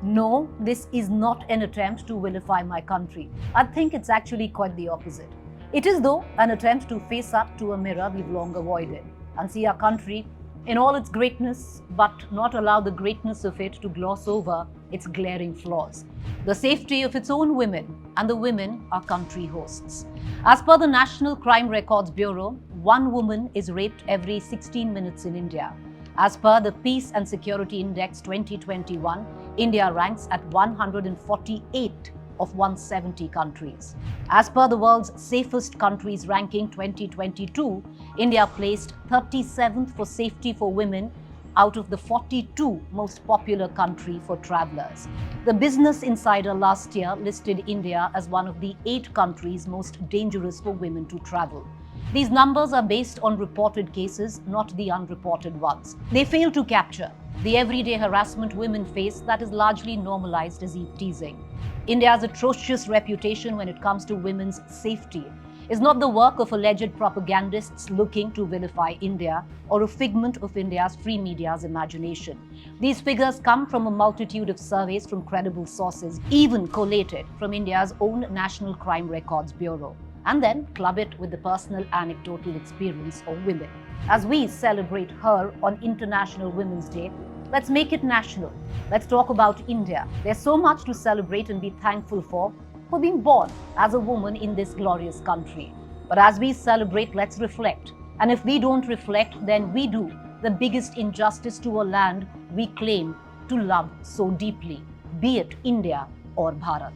No, this is not an attempt to vilify my country. I think it's actually quite the opposite. It is, though, an attempt to face up to a mirror we've long avoided and see our country in all its greatness, but not allow the greatness of it to gloss over its glaring flaws. The safety of its own women, and the women our country hosts. As per the National Crime Records Bureau, one woman is raped every 16 minutes in India. As per the Peace and Security Index 2021, India ranks at 148 of 170 countries. As per the World's Safest Countries Ranking 2022, India placed 37th for safety for women out of the 42 most popular country for travelers. The Business Insider last year listed India as one of the 8 countries most dangerous for women to travel. These numbers are based on reported cases, not the unreported ones. They fail to capture the everyday harassment women face that is largely normalized as eve-teasing. India's atrocious reputation when it comes to women's safety is not the work of alleged propagandists looking to vilify India or a figment of India's free media's imagination. These figures come from a multitude of surveys from credible sources, even collated from India's own National Crime Records Bureau, and then club it with the personal anecdotal experience of women. As we celebrate her on International Women's Day, let's make it national. Let's talk about India. There's so much to celebrate and be thankful for being born as a woman in this glorious country. But as we celebrate, let's reflect. And if we don't reflect, then we do the biggest injustice to a land we claim to love so deeply, be it India or Bharat.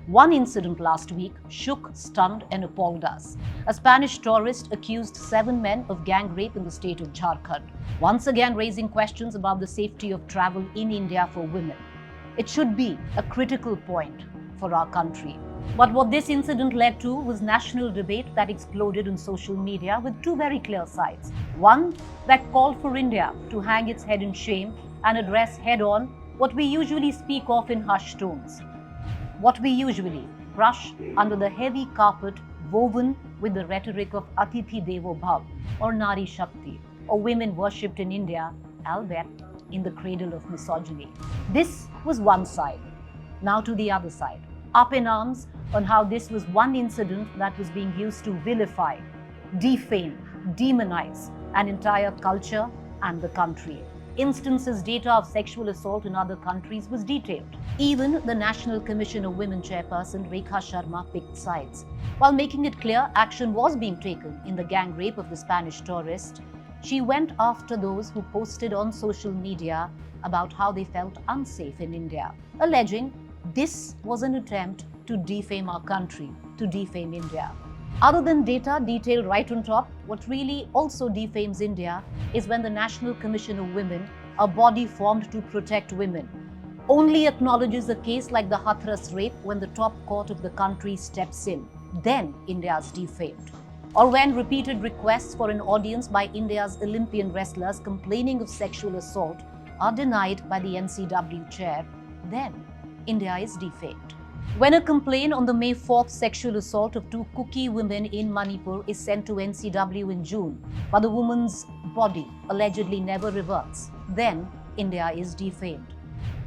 One incident last week shook, stunned, and appalled us. A Spanish tourist accused 7 men of gang rape in the state of Jharkhand, once again raising questions about the safety of travel in India for women. It should be a critical point for our country. But what this incident led to was national debate that exploded on social media with 2 very clear sides. One that called for India to hang its head in shame and address head-on what we usually speak of in hushed tones, what we usually brush under the heavy carpet woven with the rhetoric of Atithi Devo Bhav or Nari Shakti, or women worshipped in India, albeit in the cradle of misogyny. This was one side. Now to the other side, up in arms on how this was one incident that was being used to vilify, defame, demonize an entire culture and the country. Instances data of sexual assault in other countries was detailed. Even the National Commission of Women chairperson Rekha Sharma picked sides. While making it clear action was being taken in the gang rape of the Spanish tourist, she went after those who posted on social media about how they felt unsafe in India, alleging this was an attempt to defame our country, to defame India. Other than data detailed right on top, what really also defames India is when the National Commission of Women, a body formed to protect women, only acknowledges a case like the Hathras rape when the top court of the country steps in. Then India is defamed. Or when repeated requests for an audience by India's Olympian wrestlers complaining of sexual assault are denied by the NCW chair, then India is defamed. When a complaint on the May 4th sexual assault of 2 Kuki women in Manipur is sent to NCW in June, but the woman's body allegedly never reverts, then India is defamed.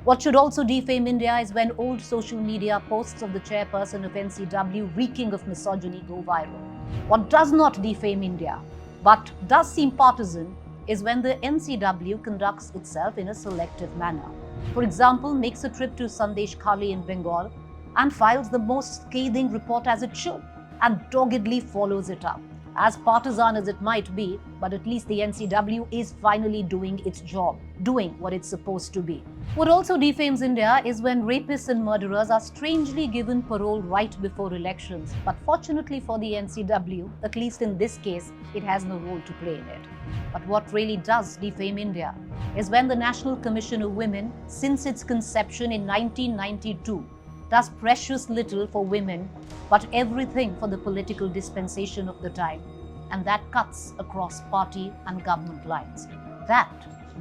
What should also defame India is when old social media posts of the chairperson of NCW reeking of misogyny go viral. What does not defame India, but does seem partisan, is when the NCW conducts itself in a selective manner. For example, makes a trip to Sandesh Khali in Bengal and files the most scathing report as it should, and doggedly follows it up. As partisan as it might be, but at least the NCW is finally doing its job, doing what it's supposed to be. What also defames India is when rapists and murderers are strangely given parole right before elections. But fortunately for the NCW, at least in this case, it has no role to play in it. But what really does defame India is when the National Commission of Women, since its conception in 1992, does precious little for women, but everything for the political dispensation of the time. And that cuts across party and government lines. That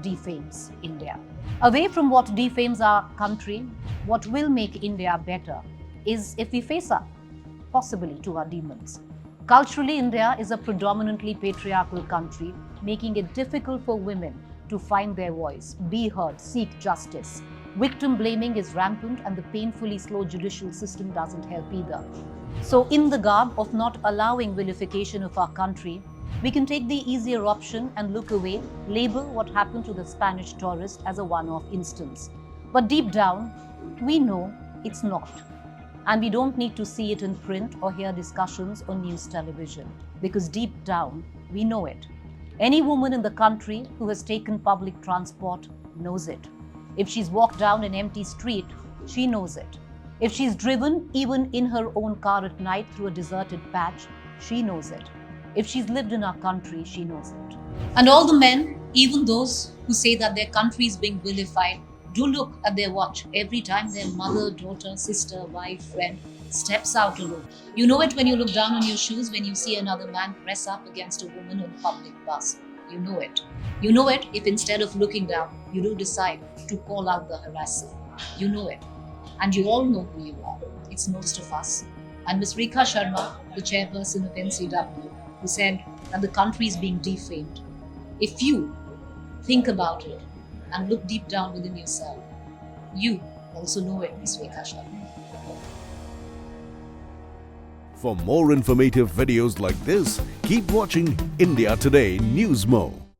defames India. Away from what defames our country, what will make India better is if we face up, possibly, to our demons. Culturally, India is a predominantly patriarchal country, making it difficult for women to find their voice, be heard, seek justice. Victim blaming is rampant and the painfully slow judicial system doesn't help either. So, in the garb of not allowing vilification of our country, we can take the easier option and look away, label what happened to the Spanish tourist as a one-off instance. But deep down, we know it's not. And we don't need to see it in print or hear discussions on news television, because deep down, we know it. Any woman in the country who has taken public transport knows it. If she's walked down an empty street, she knows it. If she's driven even in her own car at night through a deserted patch, she knows it. If she's lived in our country, she knows it. And all the men, even those who say that their country is being vilified, do look at their watch every time their mother, daughter, sister, wife, friend steps out alone. You know it when you look down on your shoes when you see another man press up against a woman on a public bus. You know it. You know it if instead of looking down, you do decide to call out the harasser. You know it. And you all know who you are. It's most of us. And Ms. Rekha Sharma, the chairperson of NCW, who said that the country is being defamed. If you think about it and look deep down within yourself, you also know it, Ms. Rekha Sharma. For more informative videos like this, keep watching India Today News Mo.